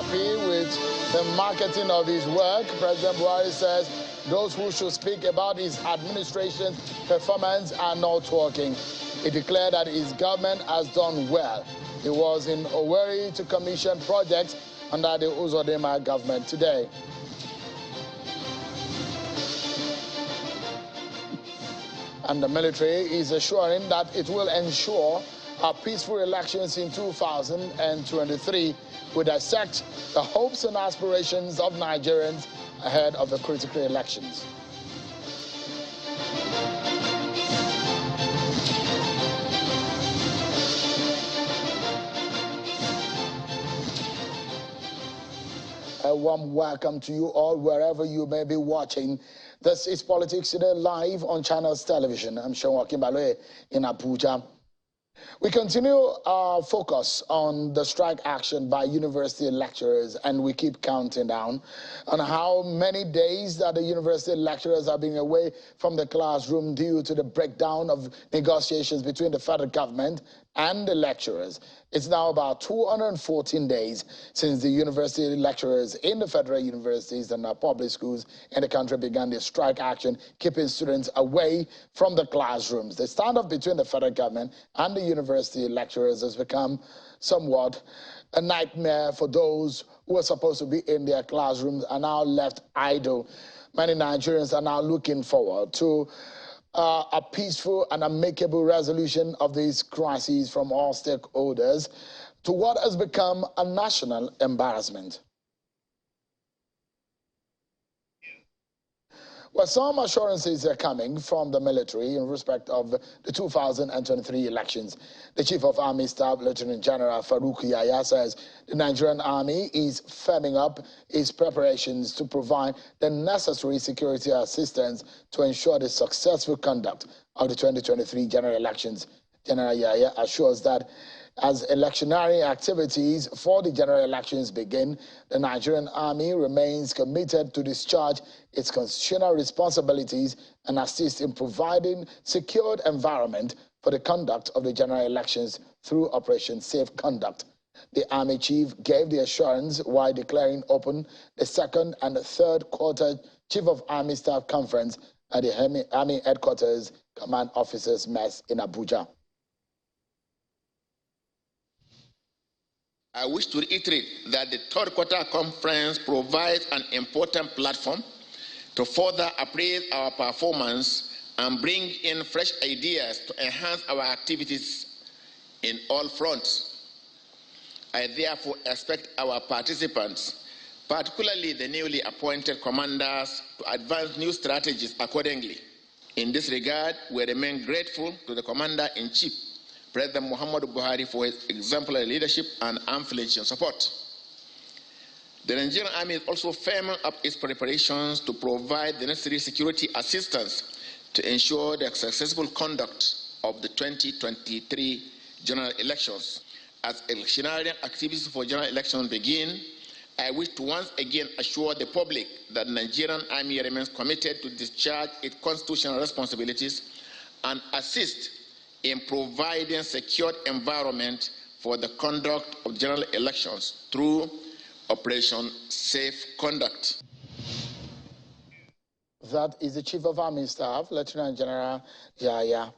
happy with the marketing of his work. President Buhari says those who should speak about his administration's performance are not talking. He declared that his government has done well. He was in Owerri to commission projects under the Uzodimma government today. And the military is assuring that it will ensure peaceful elections in 2023 will dissect the hopes and aspirations of Nigerians ahead of the critical elections. A warm welcome to you all, wherever you may be watching. This is Politics Today live on Channels Television. I'm Sean Wakimbaloe in Abuja. We continue our focus on the strike action by university lecturers, and we keep counting down on how many days that the university lecturers have been away from the classroom due to the breakdown of negotiations between the federal government and the lecturers. It's now about 214 days since the university lecturers in the federal universities and public schools in the country began their strike action, keeping students away from the classrooms. The standoff between the federal government and the university lecturers has become somewhat a nightmare for those who are supposed to be in their classrooms and now left idle. Many Nigerians are now looking forward to a peaceful and amicable resolution of these crises from all stakeholders to what has become a national embarrassment. Well, some assurances are coming from the military in respect of the 2023 elections. The Chief of Army Staff, Lieutenant General Farouk Yahya, says the Nigerian Army is firming up its preparations to provide the necessary security assistance to ensure the successful conduct of the 2023 general elections. General Yahya assures that as electioneering activities for the general elections begin, the Nigerian Army remains committed to discharge its constitutional responsibilities and assist in providing secured environment for the conduct of the general elections through Operation Safe Conduct. The Army Chief gave the assurance while declaring open the second and third quarter Chief of Army Staff Conference at the Army Headquarters Command Officers Mess in Abuja. I wish to reiterate that the third quarter conference provides an important platform to further appraise our performance and bring in fresh ideas to enhance our activities in all fronts. I therefore expect our participants, particularly the newly appointed commanders, to advance new strategies accordingly. In this regard, we remain grateful to the Commander-in-Chief, President Muhammadu Buhari, for his exemplary leadership and unflinching support. The Nigerian Army is also firming up its preparations to provide the necessary security assistance to ensure the successful conduct of the 2023 general elections. As electioneering activities for general elections begin, I wish to once again assure the public that the Nigerian Army remains committed to discharge its constitutional responsibilities and assist in providing secured environment for the conduct of general elections through Operation Safe Conduct. That is the Chief of Army Staff, Lieutenant General Yahya.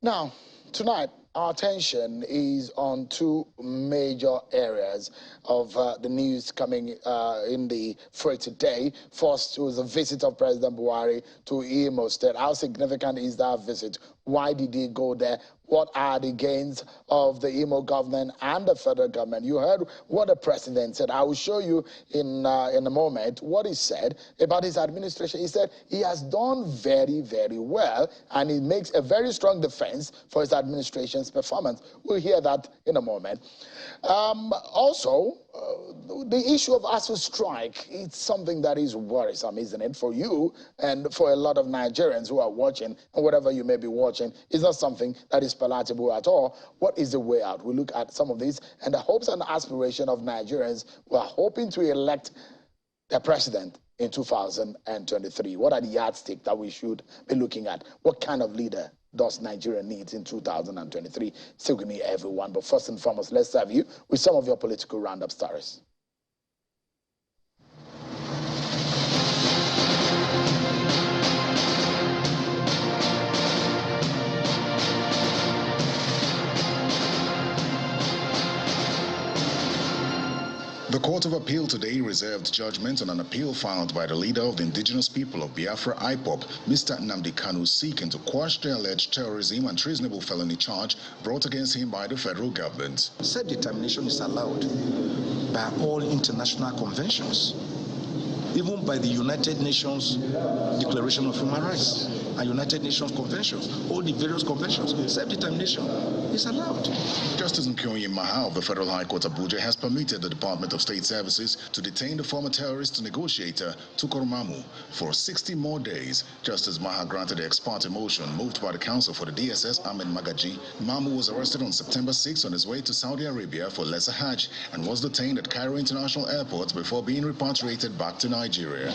Now, tonight, our attention is on two major areas of the news coming in the fray today. First was a visit of President Buhari to Imo State. How significant is that visit? Why did he go there? What are the gains of the Imo government and the federal government? You heard what the president said. I will show you in a moment what he said about his administration. He said he has done very, very well, and he makes a very strong defense for his administration's performance. We'll hear that in a moment. Also, the issue of ASUU strike, it's something that is worrisome, isn't it, for you and for a lot of Nigerians who are watching, and whatever you may be watching, is not something that is palatable at all. What is the way out? We look at some of these and the hopes and aspirations of Nigerians who are hoping to elect their president in 2023. What are the yardsticks that we should be looking at? What kind of leader does Nigeria need in 2023? Still with me, everyone. But first and foremost, let's serve you with some of your political roundup stories. The Court of Appeal today reserved judgment on an appeal filed by the leader of the indigenous people of Biafra, IPOB, Mr. Nnamdi Kanu, seeking to quash the alleged terrorism and treasonable felony charge brought against him by the federal government. Self-determination is allowed by all international conventions, even by the United Nations Declaration of Human Rights and United Nations conventions, all the various conventions. Self-determination is allowed. Justice Nkoye Maha of the Federal High Court Abuja has permitted the Department of State Services to detain the former terrorist negotiator Tukur Mamu for 60 more days. Justice Maha granted the ex parte motion moved by the counsel for the DSS, Ahmed Magaji. Mamu was arrested on September 6 on his way to Saudi Arabia for Lesser Hajj and was detained at Cairo International Airport before being repatriated back to Nigeria.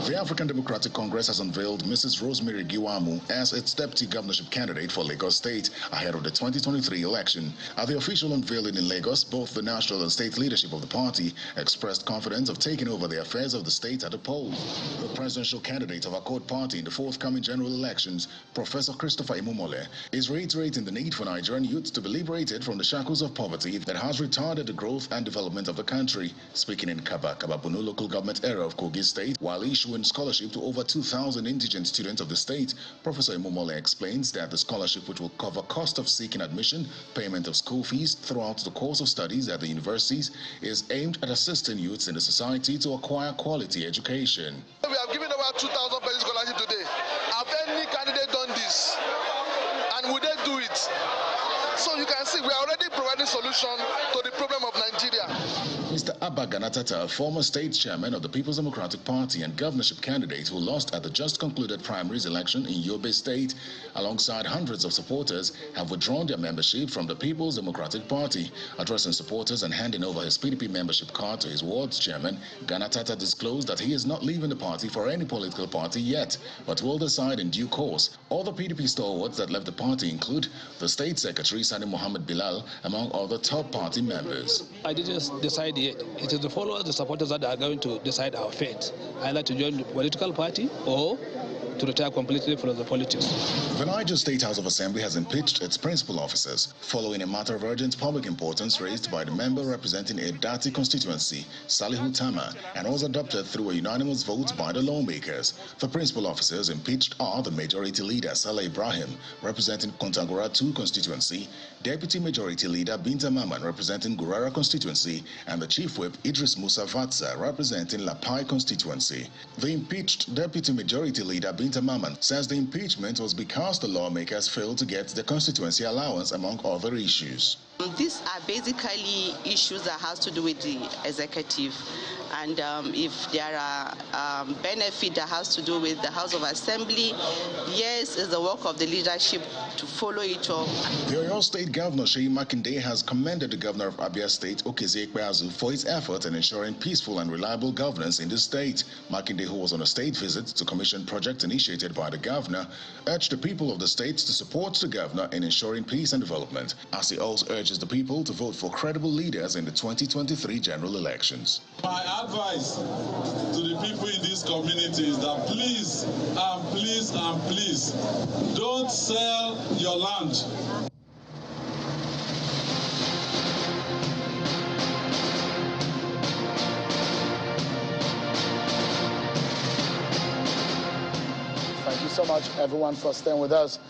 The African Democratic Congress has unveiled Mrs. Rosemary Giwamu as its deputy governorship candidate for Lagos State ahead of the 2023 election. At the official unveiling in Lagos, both the national and state leadership of the party expressed confidence of taking over the affairs of the state at the polls. The presidential candidate of Accord Party in the forthcoming general elections, Professor Christopher Imumole, is reiterating the need for Nigerian youth to be liberated from the shackles of poverty that has retarded the growth and development of the country. Speaking in Kabakababunu local government area of Kogi State, while issuing scholarship to over 2,000 indigent students of the state, Professor Imumole explains that the scholarship, which will cover cost of seeking admission, payment of school fees throughout the course of studies at the universities, is aimed at assisting youths in the society to acquire quality education. We have given over 2,000 person scholarship today. Have any candidate done this? And would they do it? So you can see we are already providing solution to the problem of Nigeria. Mr. Abba Ganatata, former state chairman of the People's Democratic Party and governorship candidate who lost at the just concluded primaries election in Yobe State, alongside hundreds of supporters, have withdrawn their membership from the People's Democratic Party. Addressing supporters and handing over his PDP membership card to his ward's chairman, Ganatata disclosed that he is not leaving the party for any political party yet, but will decide in due course. Other PDP stalwarts that left the party include the state secretary, Sani Mohammed Bilal, among other top party members. I didn't decide yet. It is the followers, the supporters that are going to decide our fate, either to join the political party or to retire completely from the politics. The Niger State House of Assembly has impeached its principal officers following a matter of urgent public importance raised by the member representing a Dati constituency, Salihu Tama, and was adopted through a unanimous vote by the lawmakers. The principal officers impeached are the Majority Leader Salah Ibrahim, representing Kontagora 2 constituency, Deputy Majority Leader Binta Maman, representing Gurara constituency, and the Chief Whip Idris Musa Vatsa, representing Lapai constituency. The impeached Deputy Majority Leader Binta Maman says the impeachment was because the lawmakers failed to get the constituency allowance, among other issues. These are basically issues that has to do with the executive, and if there are benefit that has to do with the House of Assembly, yes, it's the work of the leadership to follow it up. The Oyo State Governor Sheyi Makinde has commended the Governor of Abia State, Okezie Ekpeazu, for his effort in ensuring peaceful and reliable governance in the state. Makinde, who was on a state visit to commission projects initiated by the governor, urged the people of the state to support the governor in ensuring peace and development, as he also urges the people to vote for credible leaders in the 2023 general elections. My advice to the people in this community is that please and please and please don't sell your land. Thank you so much, everyone, for staying with us.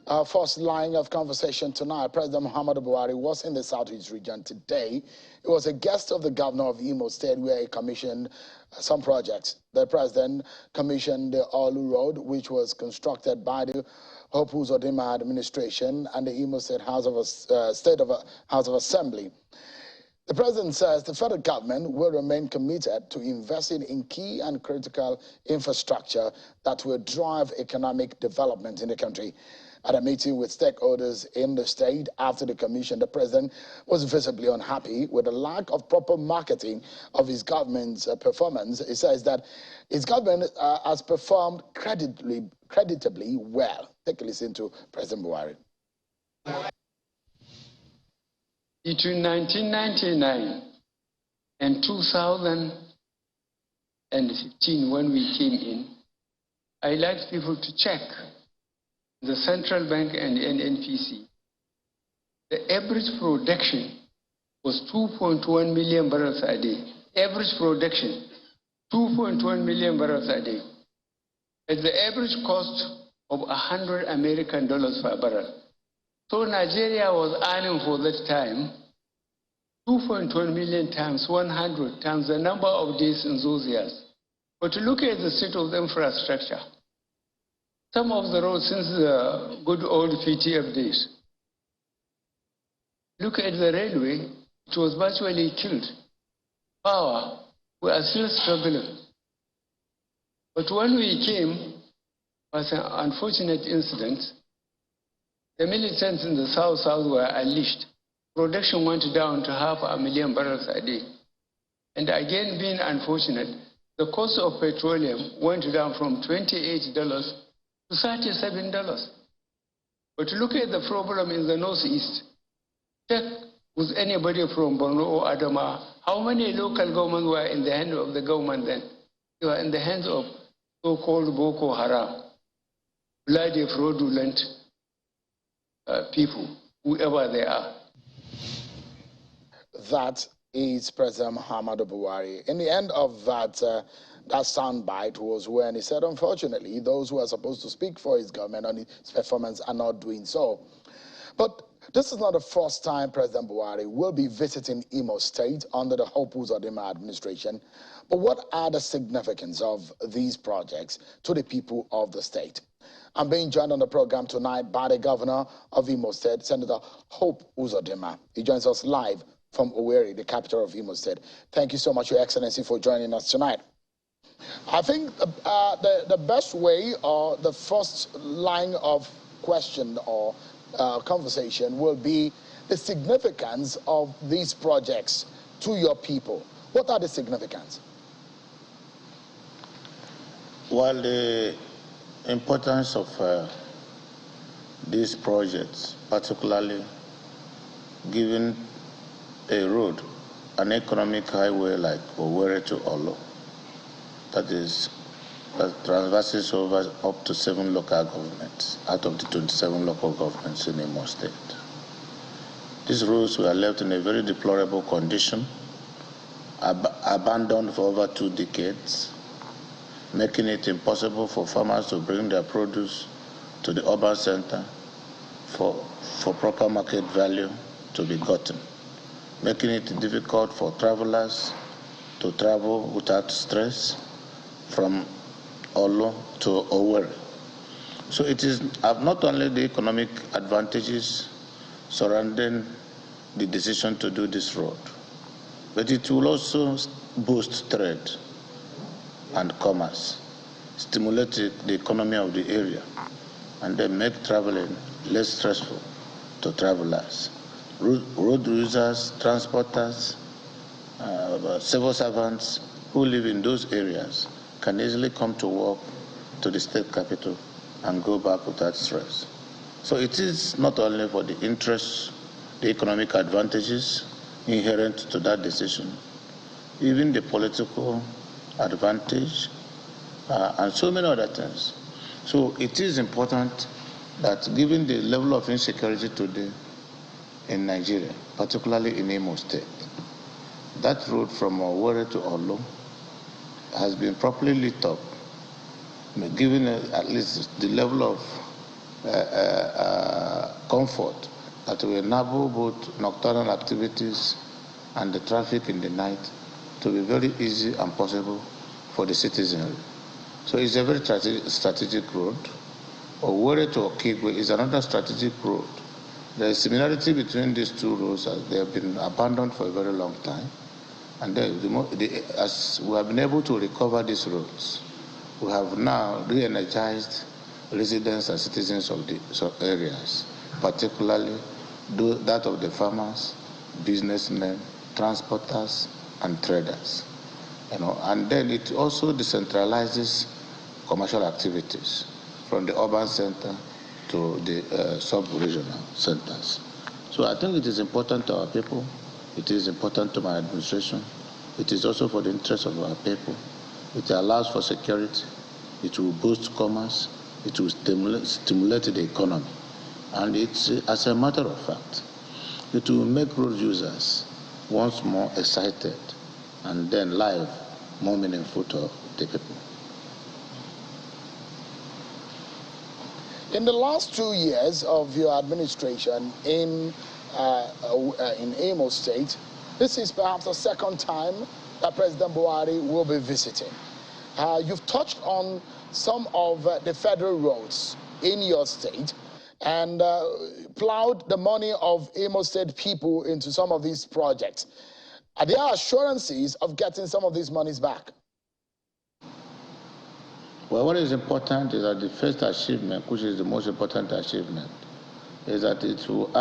Our first line of conversation tonight, President Muhammadu Buhari was in the Southeast region today. He was a guest of the governor of Imo State, where he commissioned some projects. The president commissioned the Olu Road, which was constructed by the Uzodimma administration and the Imo State House of Assembly. The president says the federal government will remain committed to investing in key and critical infrastructure that will drive economic development in the country. At a meeting with stakeholders in the state after the commission, the president was visibly unhappy with the lack of proper marketing of his government's performance. He says that his government has performed creditably well. Take a listen to President Buhari. Between 1999 and 2015, when we came in, I like people to check the central bank and the NNPC. The average production was 2.1 million barrels a day. average production, 2.1 million barrels a day, at the average cost of $100 American per barrel. So Nigeria was earning for that time 2.1 million times 100 times the number of days in those years. But to look at the state of the infrastructure, some of the roads since the good old PTF days, look at the railway, it was virtually killed. Power, we are still struggling. But when we came, was an unfortunate incident. The militants in the south were unleashed. Production went down to 500,000 barrels a day. And again, being unfortunate, the cost of petroleum went down from $28 to $37. But look at the problem in the northeast. Check with anybody from Borno or Adama, how many local governments were in the hands of the government then? They were in the hands of so-called Boko Haram, bloody, fraudulent people, whoever they are. That is President Muhammadu Buhari. In the end of that soundbite was when he said, unfortunately, those who are supposed to speak for his government on his performance are not doing so. But this is not the first time President Buhari will be visiting Imo State under the Uzodimma administration. But what are the significance of these projects to the people of the state? I'm being joined on the program tonight by the governor of Imo State, Senator Uzodimma. He joins us live from Owerri, the capital of Imo State. Thank you so much, Your Excellency, for joining us tonight. I think the best way or the first line of question or conversation will be the significance of these projects to your people. What are the significance? Well, the importance of these projects, particularly given a road, an economic highway like Owerri to Olo, that traverses over up to 7 local governments out of the 27 local governments in Imo State. These roads were left in a very deplorable condition, abandoned for over 2 decades, making it impossible for farmers to bring their produce to the urban center for proper market value to be gotten, making it difficult for travelers to travel without stress from Olo to Owerri. So it is not only the economic advantages surrounding the decision to do this road, but it will also boost trade and commerce, stimulate the economy of the area, and then make traveling less stressful to travelers. Road users, transporters, civil servants who live in those areas can easily come to work to the state capital and go back without stress. So it is not only for the interests, the economic advantages inherent to that decision, even the political advantage, and so many other things. So it is important that given the level of insecurity today in Nigeria, particularly in Imo State, that road from Owerri to Olo has been properly lit up, given at least the level of comfort that will enable both nocturnal activities and the traffic in the night to be very easy and possible for the citizenry. So it's a very strategic road. Owerri to Okigwe is another strategic road. There is similarity between these two roads as they have been abandoned for a very long time. And as we have been able to recover these roads, we have now re-energized residents and citizens of the areas, particularly that of the farmers, businessmen, transporters, and traders. And then it also decentralizes commercial activities from the urban center to the sub-regional centers. So I think it is important to our people. It is important to my administration. It is also for the interest of our people. It allows for security. It will boost commerce. It will stimulate the economy. And it's, as a matter of fact, it will make road users once more excited and then life more meaningful to the people. In the last 2 years of your administration in Imo State, this is perhaps the second time that President Buhari will be visiting. You've touched on some of the federal roads in your state and plowed the money of Imo State people into some of these projects. Are there assurances of getting some of these monies back? Well, what is important is that the first achievement, which is the most important achievement, is that it will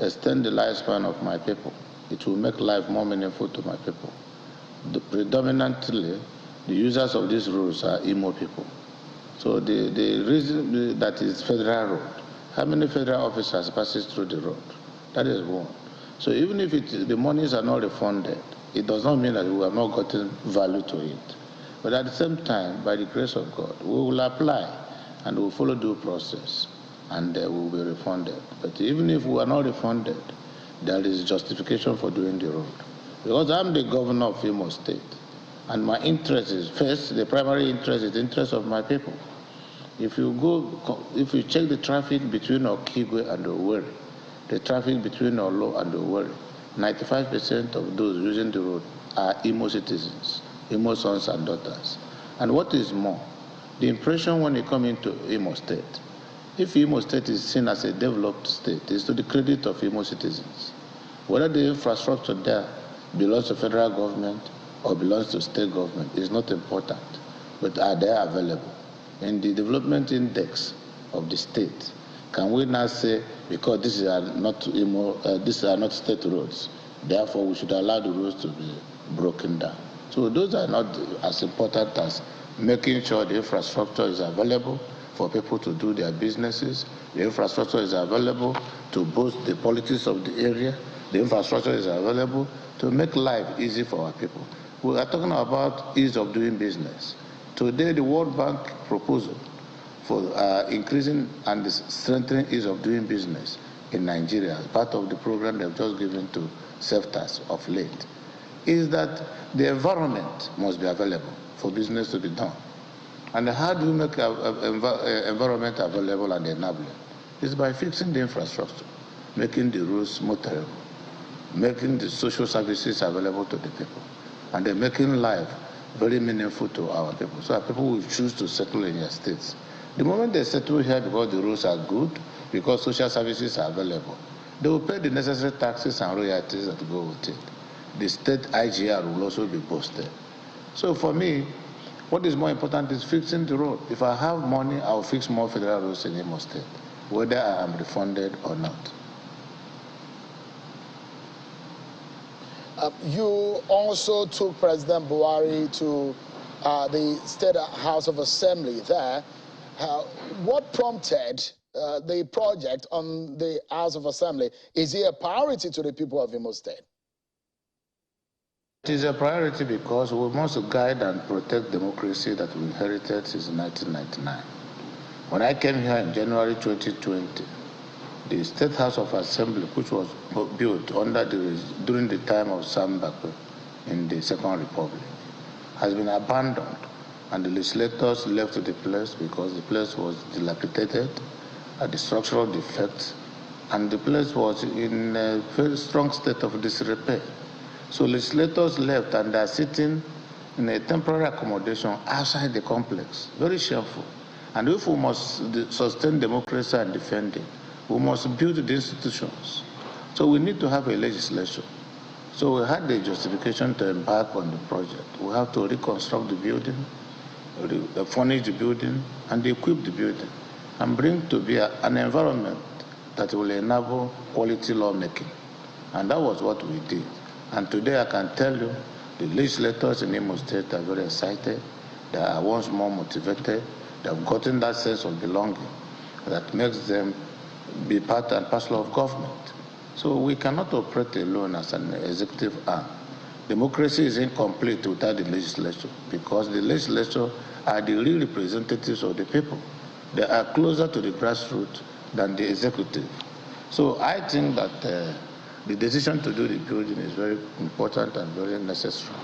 extend the lifespan of my people. It will make life more meaningful to my people. Predominantly, the users of these roads are Imo people. So the reason that is federal road, how many federal officers passes through the road? That is one. So even if the monies are not refunded, it does not mean that we have not gotten value to it. But at the same time, by the grace of God, we will apply and we will follow due process and we will be refunded. But even if we are not refunded, there is justification for doing the road. Because I'm the governor of Imo State, and my interest is, first, the primary interest is the interest of my people. If you check the traffic between Okigwe and Owerri, the traffic between Olo and Owerri, 95% of those using the road are Imo citizens, Imo sons and daughters. And what is more, the impression when you come into Imo State, if Imo State is seen as a developed state, is to the credit of Imo citizens. Whether the infrastructure there belongs to federal government or belongs to state government is not important, but are they available? In the development index of the state, can we now say, because these are not state roads, therefore we should allow the roads to be broken down? So those are not as important as making sure the infrastructure is available for people to do their businesses. The infrastructure is available to boost the politics of the area. The infrastructure is available to make life easy for our people. We are talking about ease of doing business. Today, the World Bank proposal for increasing and strengthening ease of doing business in Nigeria, as part of the program they've just given to sectors of late, is that the environment must be available for business to be done. And how do you make environment available and enabling? It's by fixing the infrastructure, making the roads motorable, making the social services available to the people, and then making life very meaningful to our people. So our people will choose to settle in their states. The moment they settle here because the roads are good, because social services are available, they will pay the necessary taxes and royalties that go with it. The state IGR will also be boosted. So for me, what is more important is fixing the road. If I have money, I will fix more federal roads in Imo State, whether I am refunded or not. You also took President Buhari to the State House of Assembly there. What prompted the project on the House of Assembly? Is it a priority to the people of Imo State? It is a priority because we must guide and protect democracy that we inherited since 1999. When I came here in January 2020, the State House of Assembly, which was built during the time of Sam Bakwe in the Second Republic, has been abandoned, and the legislators left the place because the place was dilapidated, the structural defects, and the place was in a very strong state of disrepair. So legislators left and they are sitting in a temporary accommodation outside the complex. Very shameful. And if we must sustain democracy and defend it, we must build the institutions. So we need to have a legislation. So we had the justification to embark on the project. We have to reconstruct the building, furnish the building, and equip the building, and bring to bear an environment that will enable quality lawmaking. And that was what we did. And today I can tell you, the legislators in Imo State are very excited. They are once more motivated. They have gotten that sense of belonging that makes them be part and parcel of government. So we cannot operate alone as an executive arm. Democracy is incomplete without the legislature, because the legislature are the real representatives of the people. They are closer to the grassroots than the executive. So I think that The decision to do the building is very important and very necessary.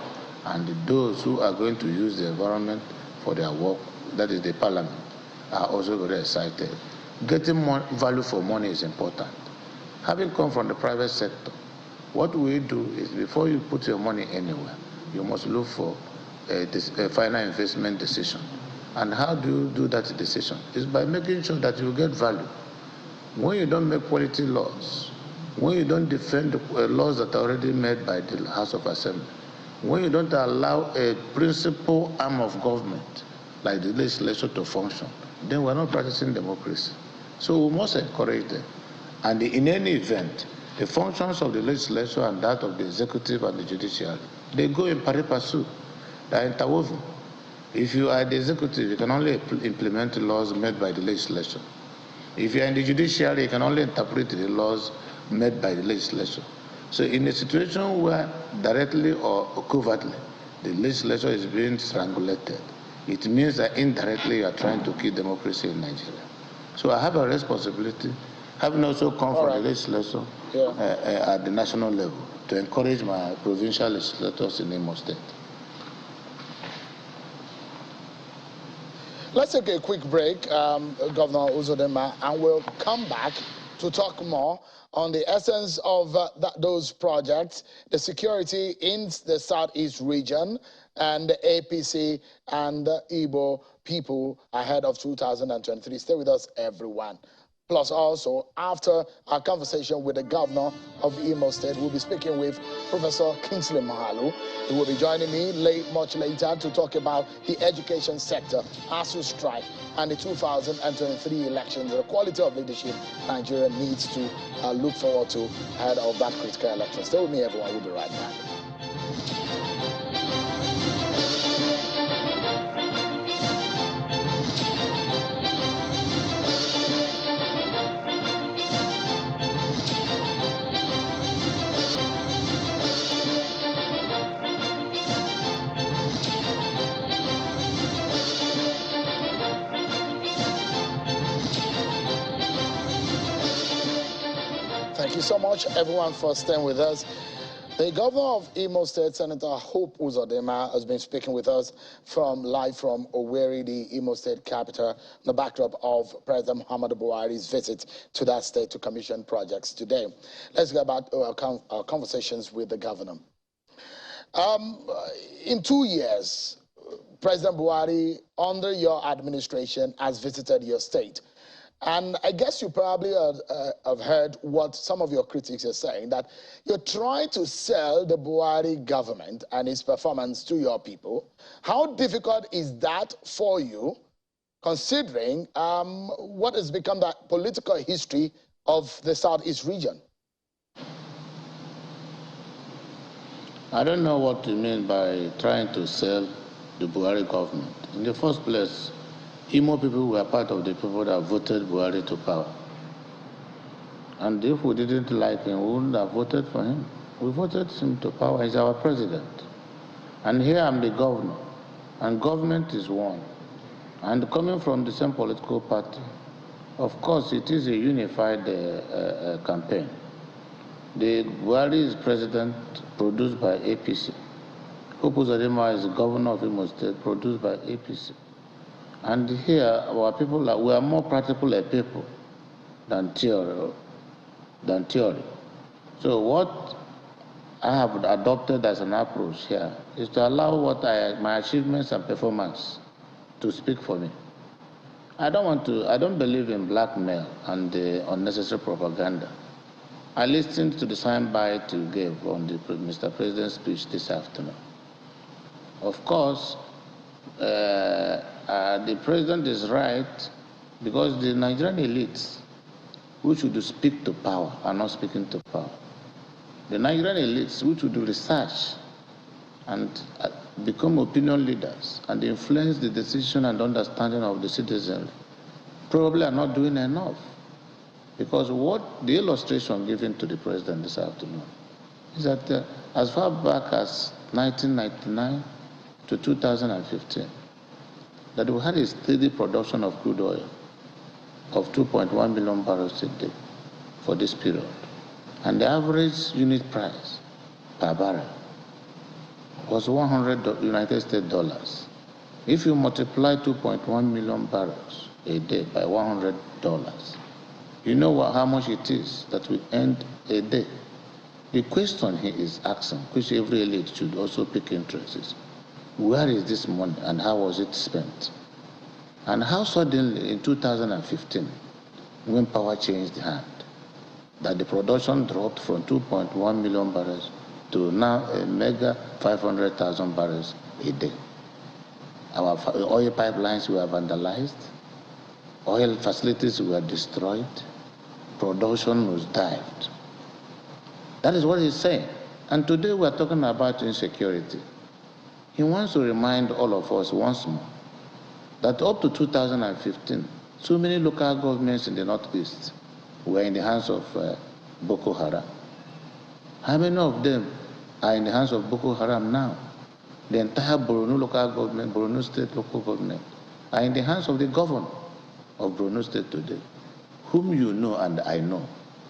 And those who are going to use the environment for their work, that is the parliament, are also very excited. Getting more value for money is important. Having come from the private sector, what we do is before you put your money anywhere, you must look for a final investment decision. And how do you do that decision? It's by making sure that you get value. When you don't make quality laws, when you don't defend the laws that are already made by the House of Assembly, when you don't allow a principal arm of government like the legislature to function, then we're not practicing democracy. So we must encourage them. And in any event, the functions of the legislature and that of the executive and the judiciary, they go in pari passu. They are interwoven. If you are the executive, you can only implement the laws made by the legislature. If you are in the judiciary, you can only interpret the laws made by the legislature. So in a situation where directly or covertly the legislature is being strangulated, it means that indirectly you are trying to kill democracy in Nigeria. So I have a responsibility, having also come from the legislature at the national level, to encourage my provincial legislators in Imo State. Let's take a quick break, Governor Uzodimma, and we'll come back to talk more on the essence of those projects, the security in the Southeast region, and the APC and the Igbo people ahead of 2023. Stay with us, everyone. Plus also, after our conversation with the governor of Imo State, we'll be speaking with Professor Kingsley Moghalu. He will be joining me much later to talk about the education sector, ASUU strike, and the 2023 elections, the quality of leadership Nigeria needs to look forward to ahead of that critical election. Stay with me, everyone. We'll be right back. Thank you so much, everyone, for staying with us. The governor of Imo State, Senator Hope Uzodimma, has been speaking with us live from Owerri, the Imo State capital, on the backdrop of President Muhammadu Buhari's visit to that state to commission projects today. Let's get back to our conversations with the governor. In 2 years, President Buhari, under your administration, has visited your state. And I guess you probably have heard what some of your critics are saying, that you're trying to sell the Buhari government and its performance to your people. How difficult is that for you, considering what has become the political history of the Southeast region? I don't know what you mean by trying to sell the Buhari government. In the first place, Imo people were part of the people that voted Buhari to power. And if we didn't like him, we wouldn't have voted for him. We voted him to power. He's our president. And here I'm the governor. And government is one. And coming from the same political party, of course, it is a unified campaign. The Buhari is president, produced by APC. Uzodimma is the governor of Imo State, produced by APC. And here, our people we are more practical a people than theory. So what I have adopted as an approach here is to allow my achievements and performance to speak for me. I don't believe in blackmail and unnecessary propaganda. I listened to the soundbite you gave on the Mr. President's speech this afternoon. Of course, the president is right, because the Nigerian elites, which would speak to power, are not speaking to power. The Nigerian elites, which would do research and become opinion leaders and influence the decision and understanding of the citizens, probably are not doing enough. Because what the illustration given to the president this afternoon is that as far back as 1999 to 2015, that we had a steady production of crude oil of 2.1 million barrels a day for this period. and the average unit price per barrel was 100 United States dollars. If you multiply 2.1 million barrels a day by $100, you know how much it is that we earn a day. The question he is asking, which every elite should also pick interest, is where is this money and how was it spent? And how suddenly in 2015, when power changed hand, that the production dropped from 2.1 million barrels to now a mega 500,000 barrels a day. Our oil pipelines were vandalized, oil facilities were destroyed, production was dived. That is what he's saying. And today we are talking about insecurity. He wants to remind all of us once more that up to 2015, so many local governments in the Northeast were in the hands of Boko Haram. How many of them are in the hands of Boko Haram now? The entire Borno local government, Borno state local government, are in the hands of the governor of Borno state today, whom you know and I know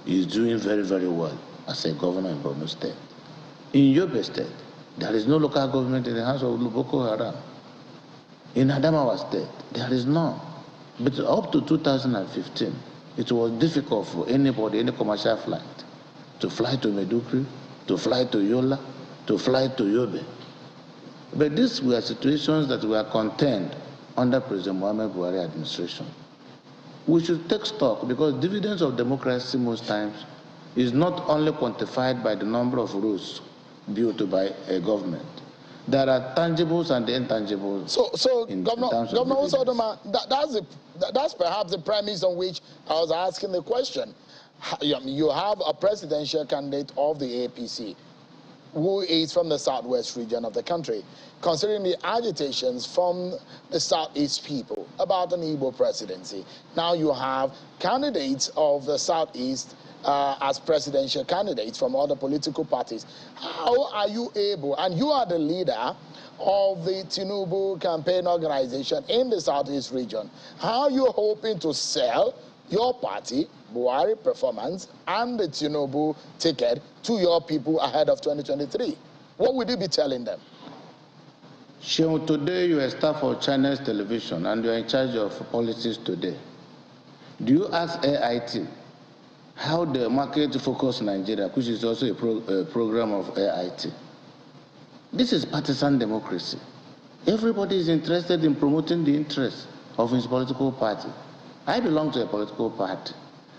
is doing very, very well as a governor in Borno state. In Yobe state, there is no local government in the hands of Boko Haram. In Adamawa state, there is none. But up to 2015, it was difficult for anybody, any commercial flight, to fly to Maiduguri, to fly to Yola, to fly to Yobe. But these were situations that were contained under President Muhammad Buhari administration. We should take stock because dividends of democracy most times is not only quantified by the number of rules built by a government. There are tangibles and intangibles. So Governor Uzodimma, that's perhaps the premise on which I was asking the question. You have a presidential candidate of the APC who is from the southwest region of the country, considering the agitations from the southeast people about an Igbo presidency. Now you have candidates of the southeast as presidential candidates from other political parties. How are you able, and you are the leader of the Tinubu campaign organization in the southeast region, how are you hoping to sell your party, Buhari Performance, and the Tinubu ticket to your people ahead of 2023? What would you be telling them? Sheon, today you are staff of China's television and you are in charge of politics today. Do you ask AIT how the market focus Nigeria, which is also a program of AIT? This is partisan democracy. Everybody is interested in promoting the interests of his political party. I belong to a political party.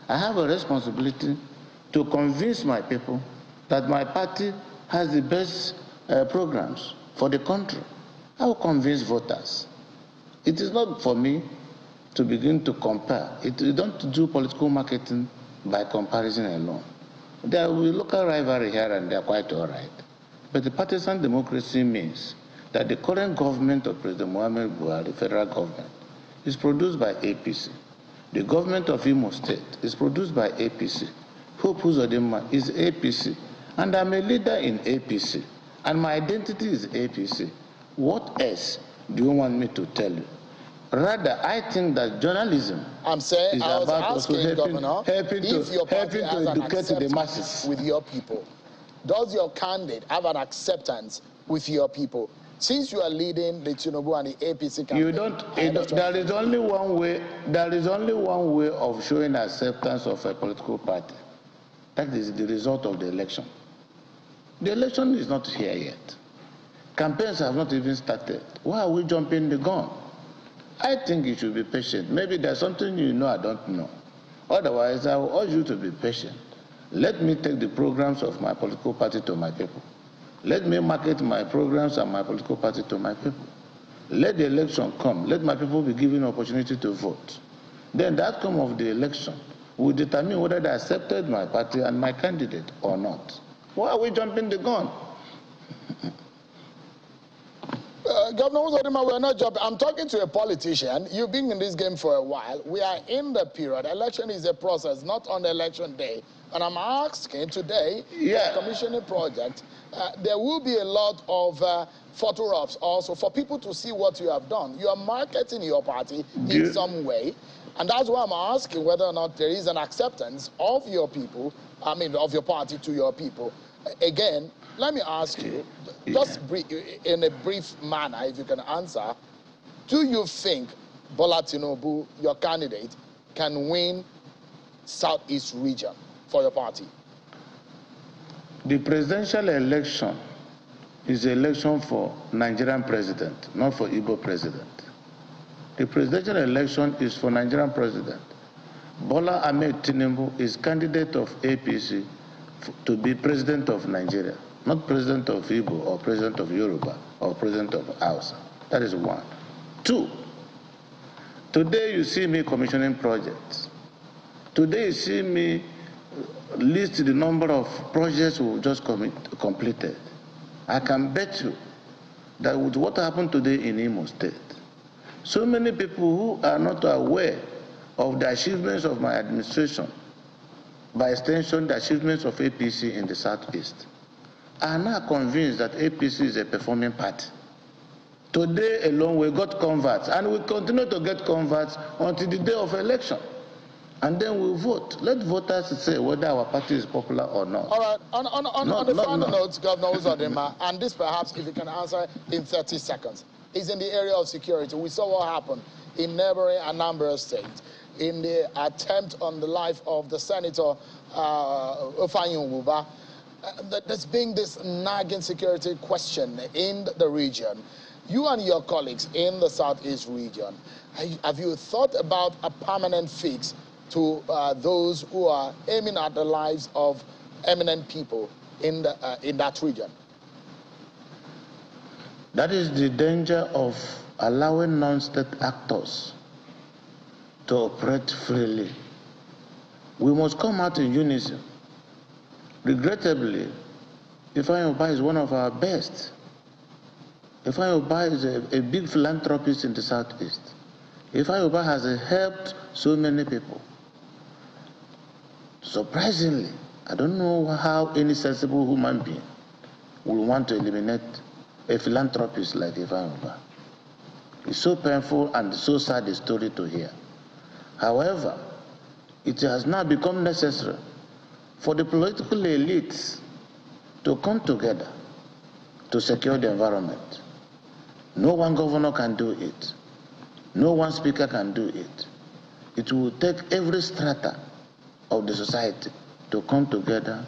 I have a responsibility to convince my people that my party has the best programs for the country. I will convince voters. It is not for me to begin to compare. You don't do political marketing by comparison alone. There will be local rivalry here and there, quite all right. But the partisan democracy means that the current government of President Muhammad Buhari, the federal government, is produced by APC. The government of Imo State is produced by APC. Hope Uzodimma is APC. And I'm a leader in APC. And my identity is APC. What else do you want me to tell you? Rather, I think that journalism is about also helping to educate the masses. With your people, does your candidate have an acceptance with your people? Since you are leading the Tinubu and the APC campaign, there is only one way. There is only one way of showing acceptance of a political party. That is the result of the election. The election is not here yet. Campaigns have not even started. Why are we jumping the gun? I think you should be patient. Maybe there's something you know I don't know. Otherwise, I will urge you to be patient. Let me take the programs of my political party to my people. Let me market my programs and my political party to my people. Let the election come. Let my people be given an opportunity to vote. Then the outcome of the election will determine whether they accepted my party and my candidate or not. Why are we jumping the gun? Governor Uzodimma, we're not jumping. I'm talking to a politician. You've been in this game for a while. We are in the period. Election is a process, not on election day. And I'm asking today, the commissioning project, there will be a lot of photo ops also for people to see what you have done. You are marketing your party in some way. And that's why I'm asking whether or not there is an acceptance of your people of your party to your people. Again, let me ask you, just in a brief manner, if you can answer, do you think Bola Tinubu, your candidate, can win Southeast region for your party? The presidential election is an election for Nigerian president, not for Igbo president. The presidential election is for Nigerian president. Bola Ahmed Tinubu is candidate of APC to be president of Nigeria, not president of Igbo or president of Yoruba or president of Hausa. That is one. Two, today you see me commissioning projects. Today you see me list the number of projects we just completed. I can bet you that with what happened today in Imo State, so many people who are not aware of the achievements of my administration, by extension the achievements of APC in the Southeast, are now convinced that APC is a performing party. Today alone we got converts, and we continue to get converts until the day of election. And then we vote. Let voters say whether our party is popular or not. All right. On the final note, Governor Uzodimma, and this perhaps, if you can answer in 30 seconds, is in the area of security. We saw what happened in neighboring Anambra State in the attempt on the life of the Senator Ifeanyi. There's been this nagging security question in the region. You and your colleagues in the Southeast region, have you thought about a permanent fix to those who are aiming at the lives of eminent people in that region? That is the danger of allowing non-state actors to operate freely. We must come out in unison. Regrettably, Ifeanyi is one of our best. Ifeanyi is a big philanthropist in the Southeast. Ifeanyi has helped so many people. Surprisingly, I don't know how any sensible human being will want to eliminate a philanthropist like Ifeanyi. It's so painful and so sad a story to hear. However, it has now become necessary for the political elites to come together to secure the environment. No one governor can do it. No one speaker can do it. It will take every strata of the society to come together,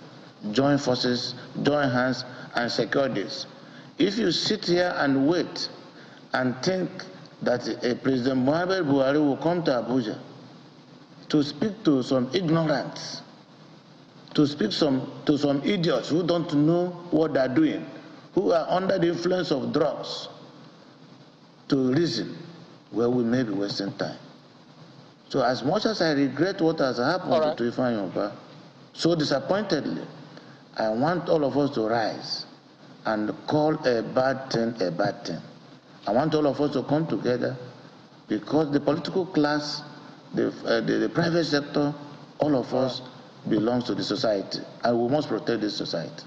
join forces, join hands, and secure this. If you sit here and wait and think that President Muhammad Buhari will come to Abuja to speak to some ignorants, to speak to some idiots who don't know what they're doing, who are under the influence of drugs, to reason, well, we may be wasting time. So as much as I regret what has happened to Ifeanyi, so disappointedly, I want all of us to rise and call a bad thing a bad thing. I want all of us to come together because the political class, the private sector, all of us belongs to the society, and we must protect this society.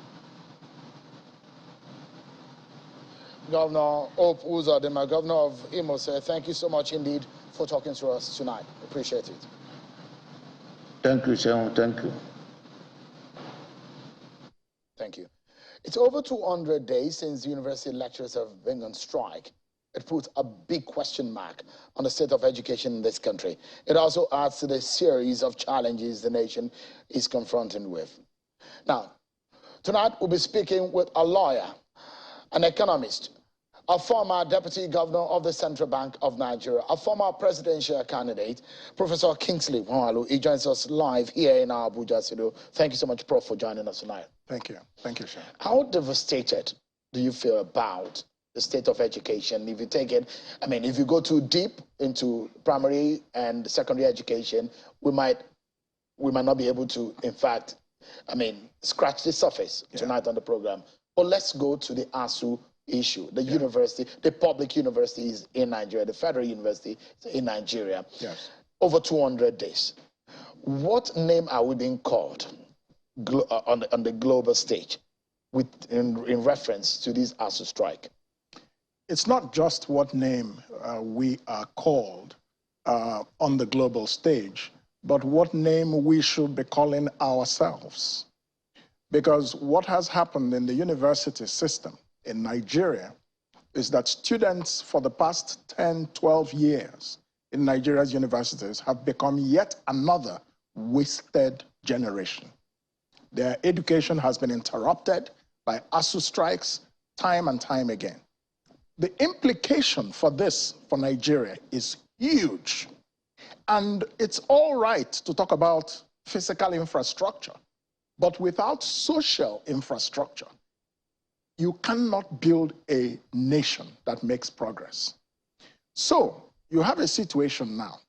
Governor Uzodimma, Governor of Imo, thank you so much indeed for talking to us tonight. Appreciate it. Thank you, Sean. Thank you. Thank you. It's over 200 days since university lecturers have been on strike. It puts a big question mark on the state of education in this country. It also adds to the series of challenges the nation is confronting with. Now, tonight we'll be speaking with a lawyer, an economist, a former deputy governor of the Central Bank of Nigeria, a former presidential candidate, Professor Kingsley Moghalu. He joins us live here in our Abuja studio. Thank you so much, Prof, for joining us tonight. Thank you. Thank you, Sean. How devastated do you feel about the state of education? If you take it, I mean, if you go too deep into primary and secondary education, we might not be able to, in fact, I mean, scratch the surface tonight on the program. But let's go to the ASUU issue, the university, the public universities in Nigeria, the federal university in Nigeria. Yes. Over 200 days. What name are we being called on the global stage in reference to this ASUU strike? It's not just what name we are called on the global stage, but what name we should be calling ourselves. Because what has happened in the university system in Nigeria is that students for the past 10, 12 years in Nigeria's universities have become yet another wasted generation. Their education has been interrupted by ASUU strikes time and time again. The implication for this for Nigeria is huge. And it's all right to talk about physical infrastructure, but without social infrastructure, you cannot build a nation that makes progress. So you have a situation now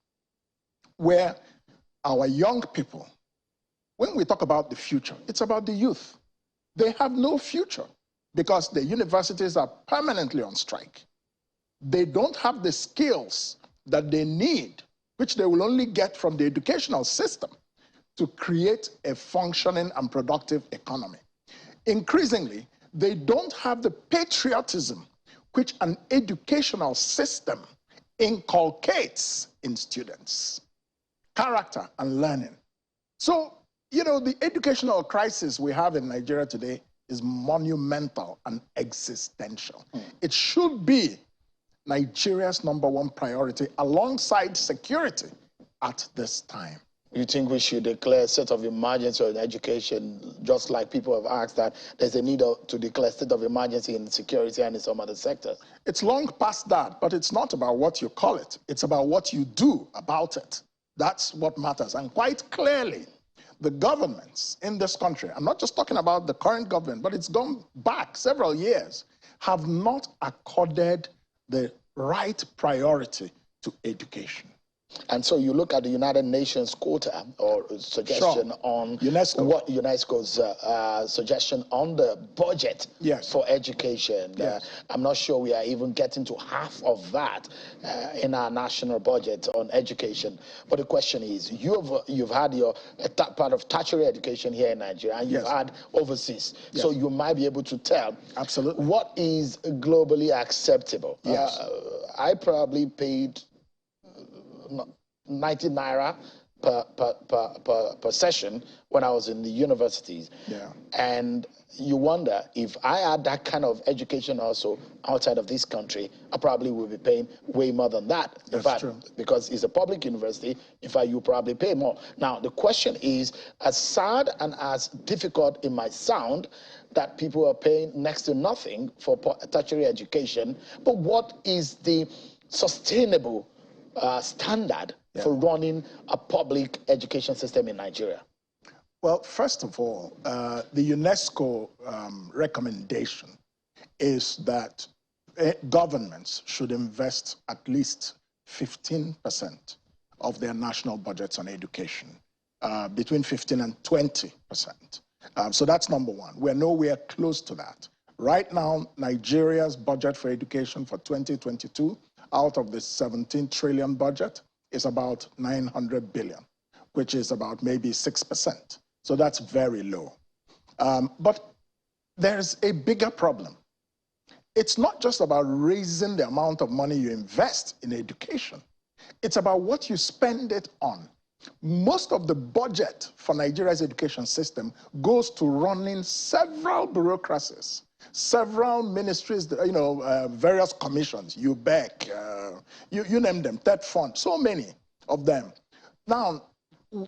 where our young people, when we talk about the future, it's about the youth. They have no future because the universities are permanently on strike. They don't have the skills that they need, which they will only get from the educational system, to create a functioning and productive economy. Increasingly, they don't have the patriotism which an educational system inculcates in students. Character and learning. So, you know, the educational crisis we have in Nigeria today is monumental and existential. It should be Nigeria's #1 priority alongside security at this time. You think we should declare a state of emergency in education, just like people have asked that there's a need to declare a state of emergency in security and in some other sectors? It's long past that, but it's not about what you call it. It's about what you do about it. That's what matters. And quite clearly, the governments in this country, I'm not just talking about the current government, but it's gone back several years, have not accorded the right priority to education. And so you look at the United Nations quota or suggestion on UNESCO. What UNESCO's suggestion on the budget for education. I'm not sure we are even getting to half of that in our national budget on education. But the question is, you've had your part of tertiary education here in Nigeria, and you've had overseas. So you might be able to tell what is globally acceptable. I probably paid 90 naira per session when I was in the universities. And you wonder, if I had that kind of education also outside of this country, I probably would be paying way more than that. In fact, because it's a public university, in fact, you probably pay more. Now, the question is, as sad and as difficult it might sound that people are paying next to nothing for tertiary education, but what is the sustainable standard for running a public education system in Nigeria? Well, first of all, the UNESCO recommendation is that governments should invest at least 15% of their national budgets on education, between 15 and 20%. So that's #1. We're nowhere close to that. Right now, Nigeria's budget for education for 2022, out of the 17 trillion budget, is about 900 billion, which is about maybe 6%. So that's very low. But there's a bigger problem. It's not just about raising the amount of money you invest in education. It's about what you spend it on. Most of the budget for Nigeria's education system goes to running several bureaucracies, several ministries, various commissions, UBEC, you name them, TED Fund, so many of them. Now,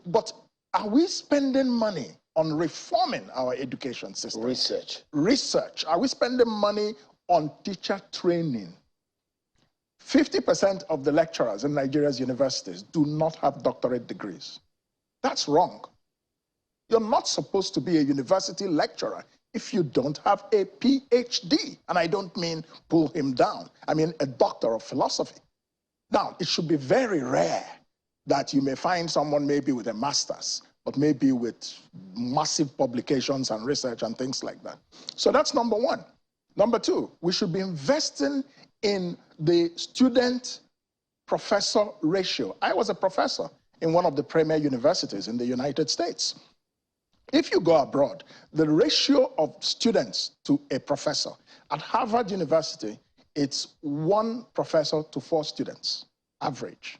but are we spending money on reforming our education system? Research. Are we spending money on teacher training? 50% of the lecturers in Nigeria's universities do not have doctorate degrees. That's wrong. You're not supposed to be a university lecturer if you don't have a PhD. And I don't mean pull him down. I mean a doctor of philosophy. Now, it should be very rare that you may find someone maybe with a master's, but maybe with massive publications and research and things like that. So that's #1. #2, we should be investing in the student-professor ratio. I was a professor in one of the premier universities in the United States. If you go abroad, the ratio of students to a professor, at Harvard University, it's 1 professor to 4 students, average.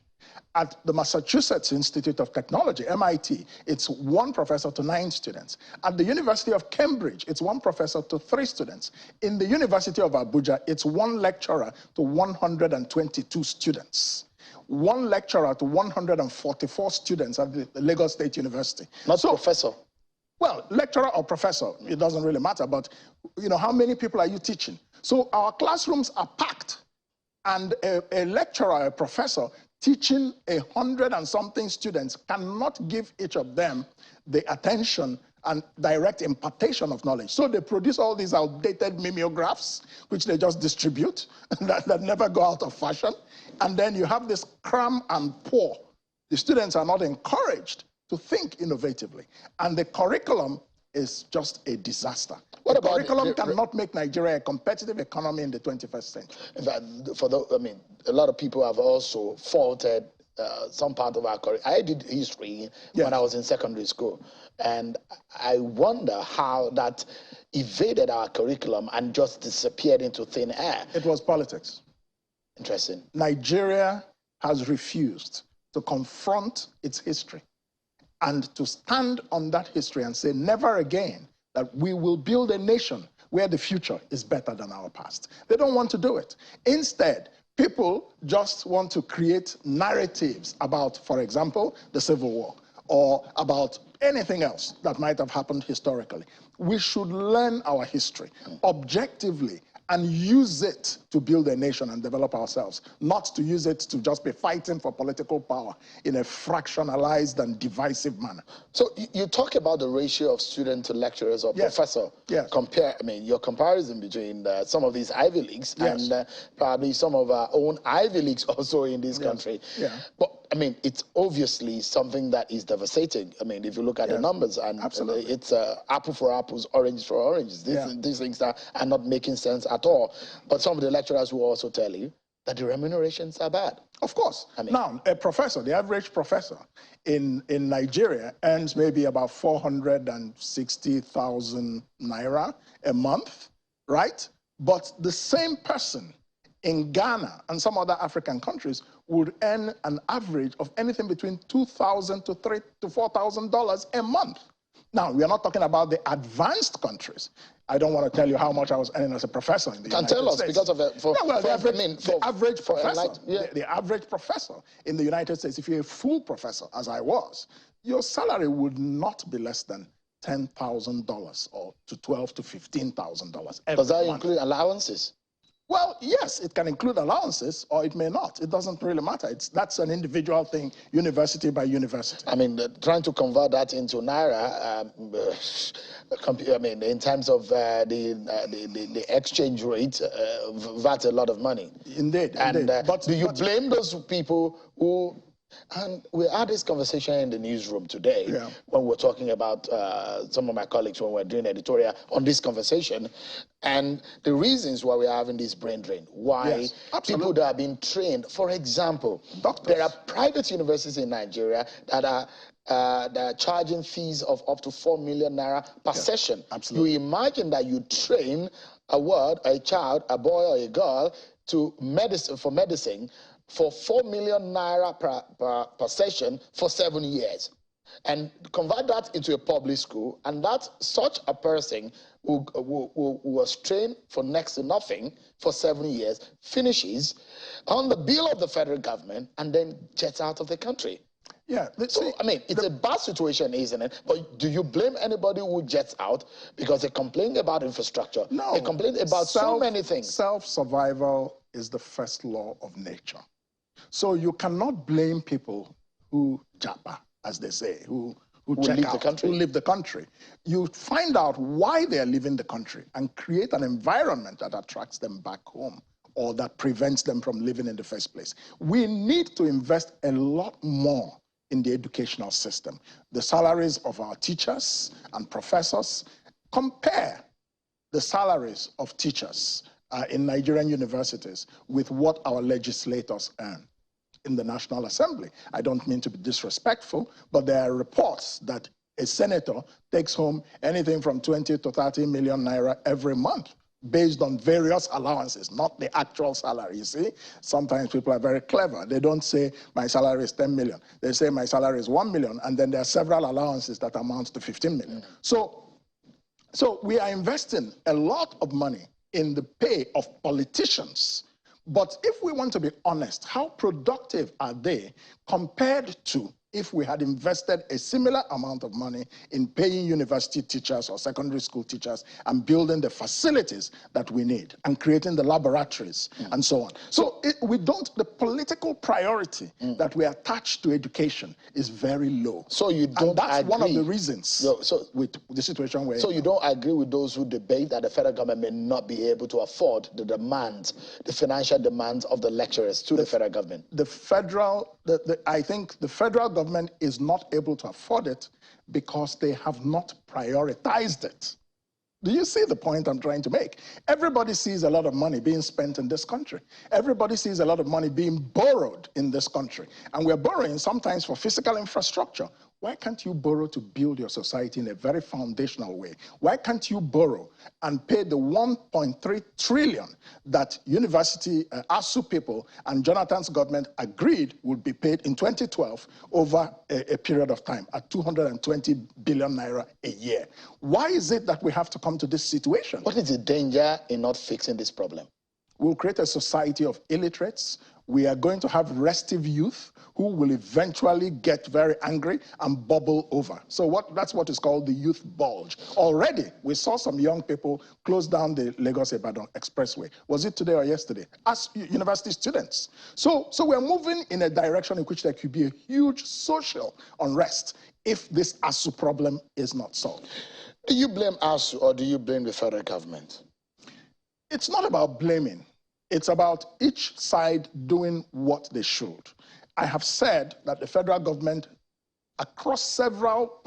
At the Massachusetts Institute of Technology, MIT, it's 1 professor to 9 students. At the University of Cambridge, it's 1 professor to 3 students. In the University of Abuja, it's 1 lecturer to 122 students. 1 lecturer to 144 students at the Lagos State University. Not professor. Well, lecturer or professor, it doesn't really matter, but you know, how many people are you teaching? So our classrooms are packed, and a lecturer, a professor, teaching 100 and something students cannot give each of them the attention and direct impartation of knowledge. So they produce all these outdated mimeographs, which they just distribute, that never go out of fashion. And then you have this cram and pour. The students are not encouraged to think innovatively. And the curriculum is just a disaster. What about curriculum cannot make Nigeria a competitive economy in the 21st century. In fact, a lot of people have also faulted some part of our curriculum. I did history when I was in secondary school, and I wonder how that evaded our curriculum and just disappeared into thin air. It was politics. Interesting. Nigeria has refused to confront its history and to stand on that history and say never again that we will build a nation where the future is better than our past. They don't want to do it. Instead, people just want to create narratives about, for example, the Civil War, or about anything else that might have happened historically. We should learn our history objectively and use it to build a nation and develop ourselves, not to use it to just be fighting for political power in a fractionalized and divisive manner. So you talk about the ratio of student to lecturers or professor. Yes. Your comparison between some of these Ivy Leagues and probably some of our own Ivy Leagues also in this country. Yeah. But I mean, it's obviously something that is devastating. I mean, if you look at the numbers, and it's apple for apples, orange for oranges. These things are not making sense at all. But some of the lecturers will also tell you that the remunerations are bad. Of course. I mean, now, a professor, the average professor in Nigeria earns maybe about 460,000 naira a month, right? But the same person in Ghana and some other African countries would earn an average of anything between $2,000 to $3,000 to $4,000 a month. Now, we are not talking about the advanced countries. I don't want to tell you how much I was earning as a professor in the United States. Can tell us because of the average professor in the United States, if you're a full professor, as I was, your salary would not be less than $10,000 or to $12,000 to $15,000. Does that include allowances? Well, yes, it can include allowances, or it may not. It doesn't really matter. That's an individual thing, university by university. I mean, trying to convert that into naira, I mean, in terms of the exchange rate, that's a lot of money. Indeed. And but do you blame those people who? And we had this conversation in the newsroom today when we were talking about some of my colleagues when we were doing editorial on this conversation, and the reasons why we're having this brain drain, why people that are being trained, for example, there are private universities in Nigeria that are charging fees of up to 4 million naira per session. Absolutely. You imagine that you train a child, a boy or a girl, for medicine for 4 million naira per session for 7 years, and convert that into a public school, and that such a person who was trained for next to nothing for 7 years finishes on the bill of the federal government and then jets out of the country. Yeah, so, I mean, it's a bad situation, isn't it? But do you blame anybody who jets out because they complain about infrastructure? No. They complain about so many things. Self-survival is the first law of nature. So you cannot blame people who japa, as they say, who check out, who leave the country. You find out why they're leaving the country and create an environment that attracts them back home or that prevents them from living in the first place. We need to invest a lot more in the educational system. The salaries of our teachers and professors, compare the salaries of teachers in Nigerian universities with what our legislators earn in the National Assembly. I don't mean to be disrespectful, but there are reports that a senator takes home anything from 20 to 30 million naira every month based on various allowances, not the actual salary. You see, sometimes people are very clever. They don't say my salary is 10 million. They say my salary is 1 million, and then there are several allowances that amount to 15 million. So we are investing a lot of money in the pay of politicians. But if we want to be honest, how productive are they compared to if we had invested a similar amount of money in paying university teachers or secondary school teachers and building the facilities that we need and creating the laboratories and so on. So the political priority that we attach to education is very low. So you don't and that's agree. One of the reasons with the situation we're in. So you don't agree with those who debate that the federal government may not be able to afford the demands, the financial demands of the lecturers to the federal government? I think the federal government is not able to afford it because they have not prioritized it. Do you see the point I'm trying to make? Everybody sees a lot of money being spent in this country. Everybody sees a lot of money being borrowed in this country. And we're borrowing sometimes for physical infrastructure. Why can't you borrow to build your society in a very foundational way? Why can't you borrow and pay the 1.3 trillion that university ASUU people and Jonathan's government agreed would be paid in 2012 over a period of time at 220 billion naira a year? Why is it that we have to come to this situation? What is the danger in not fixing this problem? We'll create a society of illiterates. We are going to have restive youth who will eventually get very angry and bubble over. So that's what is called the youth bulge. Already, we saw some young people close down the Lagos-Ibadan Expressway. Was it today or yesterday? As university students. So we're moving in a direction in which there could be a huge social unrest if this ASUU problem is not solved. Do you blame ASUU or do you blame the federal government? It's not about blaming. It's about each side doing what they should. I have said that the federal government, across several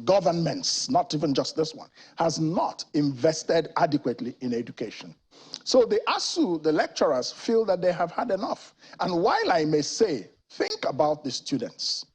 governments, not even just this one, has not invested adequately in education. So the ASUU, the lecturers, feel that they have had enough. And while I may say, think about the students,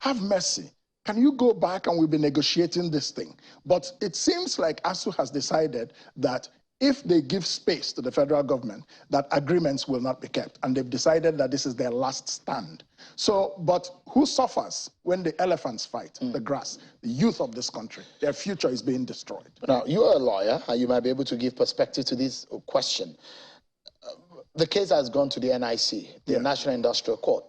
have mercy. Can you go back and we'll be negotiating this thing? But it seems like ASUU has decided that if they give space to the federal government, that agreements will not be kept. And they've decided that this is their last stand. So, but who suffers when the elephants fight the grass? The youth of this country. Their future is being destroyed. Now, you're a lawyer, and you might be able to give perspective to this question. The case has gone to the NIC, the National Industrial Court.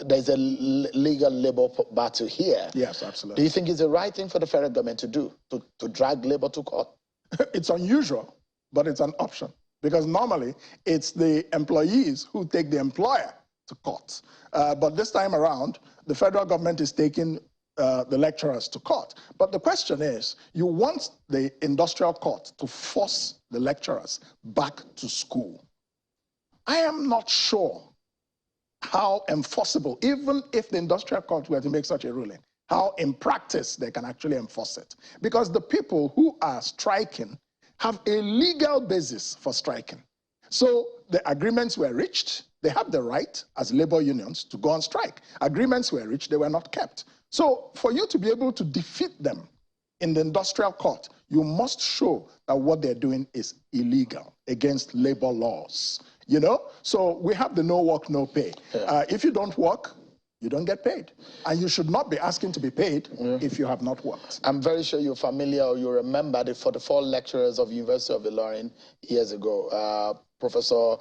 There's a legal labor battle here. Yes, absolutely. Do you think it's the right thing for the federal government to do, to drag labor to court? It's unusual, but it's an option. Because normally, it's the employees who take the employer to court. But this time around, the federal government is taking the lecturers to court. But the question is, you want the industrial court to force the lecturers back to school. I am not sure how enforceable, even if the industrial court were to make such a ruling, how in practice they can actually enforce it. Because the people who are striking have a legal basis for striking. So the agreements were reached. They have the right as labor unions to go on strike. Agreements were reached, they were not kept. So for you to be able to defeat them in the industrial court, you must show that what they're doing is illegal against labor laws. You know? So we have the no work, no pay. If you don't work, you don't get paid. And you should not be asking to be paid if you have not worked. I'm very sure you're familiar or you remember the 44 lecturers of University of Ilorin years ago. Professor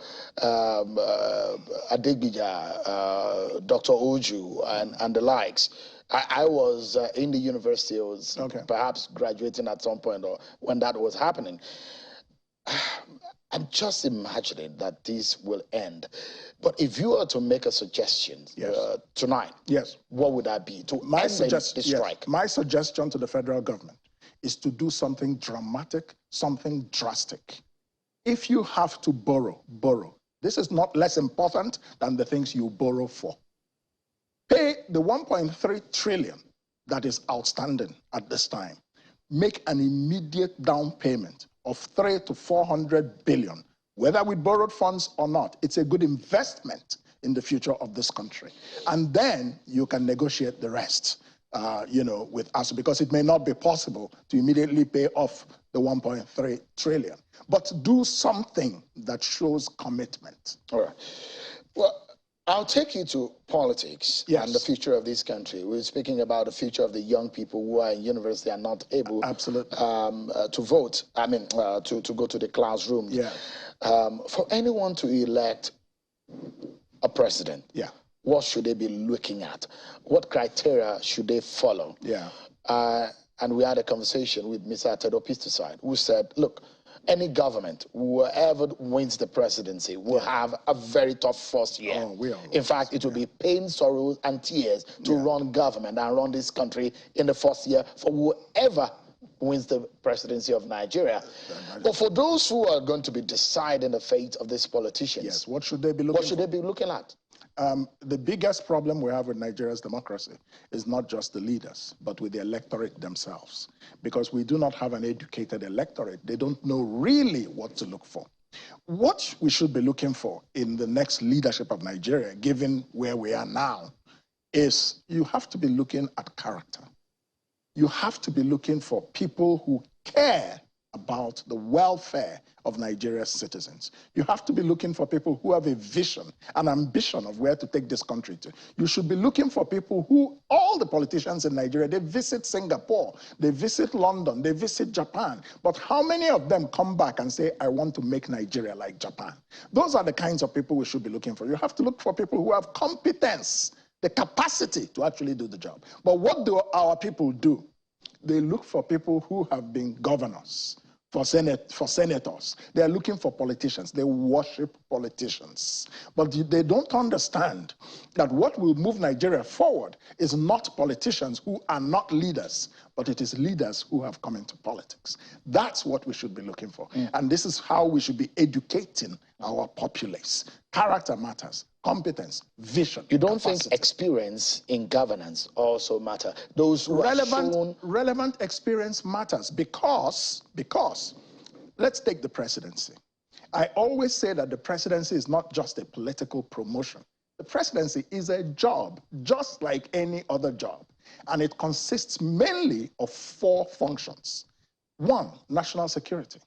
Adegbija, Dr. Oju, and the likes. I was in the university. I was perhaps graduating at some point or when that was happening. I'm just imagining that this will end. But if you were to make a suggestion tonight, what would that be? To end the strike? My suggestion to the federal government is to do something dramatic, something drastic. If you have to borrow, borrow. This is not less important than the things you borrow for. Pay the 1.3 trillion that is outstanding at this time. Make an immediate down payment of 300 to 400 billion, whether with borrowed funds or not. It's a good investment in the future of this country. And then you can negotiate the rest, you know, with us, because it may not be possible to immediately pay off the 1.3 trillion. But do something that shows commitment. All right. Well, I'll take you to politics and the future of this country. We're speaking about the future of the young people who are in university and not able to vote, I mean, to go to the classroom. Yeah. For anyone to elect a president, what should they be looking at? What criteria should they follow? Yeah. And we had a conversation with Mr. Tedo-Pistuside, who said, look, any government, whoever wins the presidency, will have a very tough first year. In fact, it will be pain, sorrows, and tears to run government and run this country in the first year for whoever wins the presidency of Nigeria. But for those who are going to be deciding the fate of these politicians, what should they be looking at? The biggest problem we have with Nigeria's democracy is not just the leaders, but with the electorate themselves. Because we do not have an educated electorate. They don't know really what to look for. What we should be looking for in the next leadership of Nigeria, given where we are now, is you have to be looking at character. You have to be looking for people who care about the welfare of Nigeria's citizens. You have to be looking for people who have a vision, an ambition of where to take this country to. You should be looking for people who, all the politicians in Nigeria, they visit Singapore, they visit London, they visit Japan, but how many of them come back and say, I want to make Nigeria like Japan? Those are the kinds of people we should be looking for. You have to look for people who have competence, the capacity to actually do the job. But what do our people do? They look for people who have been governors, for senators. They are looking for politicians. They worship politicians. But they don't understand that what will move Nigeria forward is not politicians who are not leaders, but it is leaders who have come into politics. That's what we should be looking for. And this is how we should be educating our populace. Character matters. Competence, vision. You don't think experience in governance also matter? Those who relevant experience matters because let's take the presidency. I always say that the presidency is not just a political promotion. The presidency is a job, just like any other job. And it consists mainly of 4 functions. 1, national security.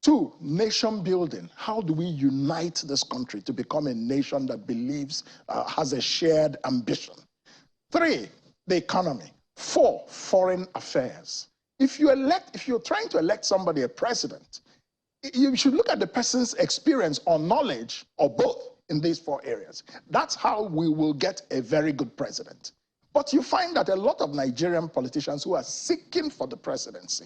2, nation building. How do we unite this country to become a nation that believes, has a shared ambition? 3, the economy. 4, foreign affairs. If you're trying to elect somebody a president, you should look at the person's experience or knowledge or both in these 4 areas. That's how we will get a very good president. But you find that a lot of Nigerian politicians who are seeking for the presidency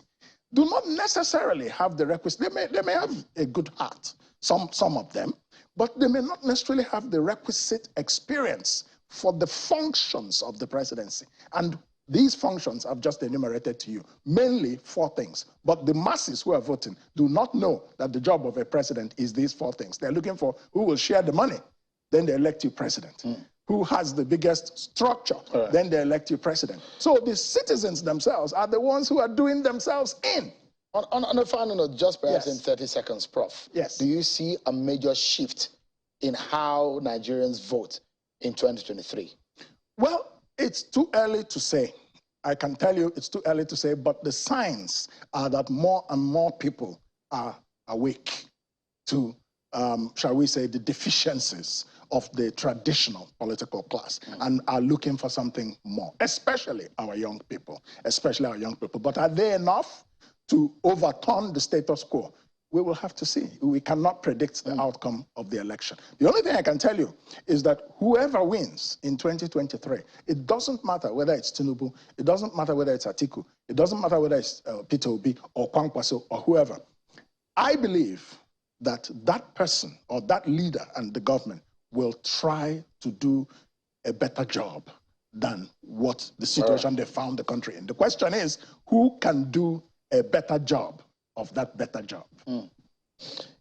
do not necessarily have the requisite. They may have a good heart, some of them, but they may not necessarily have the requisite experience for the functions of the presidency. And these functions I've just enumerated to you, mainly 4 things. But the masses who are voting do not know that the job of a president is these 4 things. They're looking for who will share the money, then they elect you president. Who has the biggest structure, then they elect you president. So the citizens themselves are the ones who are doing themselves in. On a final note, just perhaps in 30 seconds, Prof. Yes. Do you see a major shift in how Nigerians vote in 2023? Well, it's too early to say. I can tell you it's too early to say, but the signs are that more and more people are awake to, shall we say, the deficiencies of the traditional political class and are looking for something more, especially our young people, But are they enough to overturn the status quo? We will have to see. We cannot predict the outcome of the election. The only thing I can tell you is that whoever wins in 2023, it doesn't matter whether it's Tinubu, it doesn't matter whether it's Atiku, it doesn't matter whether it's Peter Obi or Kwankwaso or whoever. I believe that that person or that leader and the government will try to do a better job than what the situation they found the country in. The question is, who can do a better job of that better job?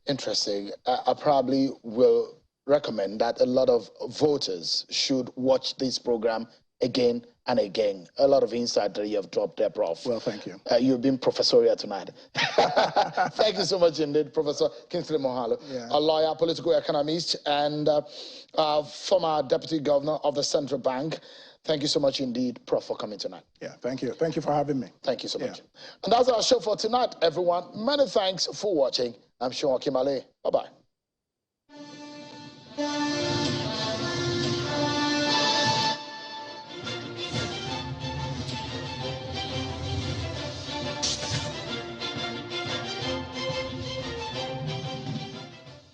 Interesting. I probably will recommend that a lot of voters should watch this program again and again. A lot of insight that you have dropped there, Prof. Well, thank you. You've been professorial tonight. Thank you so much indeed, Professor Kingsley Moghalu, a lawyer, political economist, and former deputy governor of the Central Bank. Thank you so much indeed, Prof, for coming tonight. Yeah, thank you. Thank you for having me. Thank you so much. And that's our show for tonight, everyone. Many thanks for watching. I'm Sean Kimale. Bye-bye.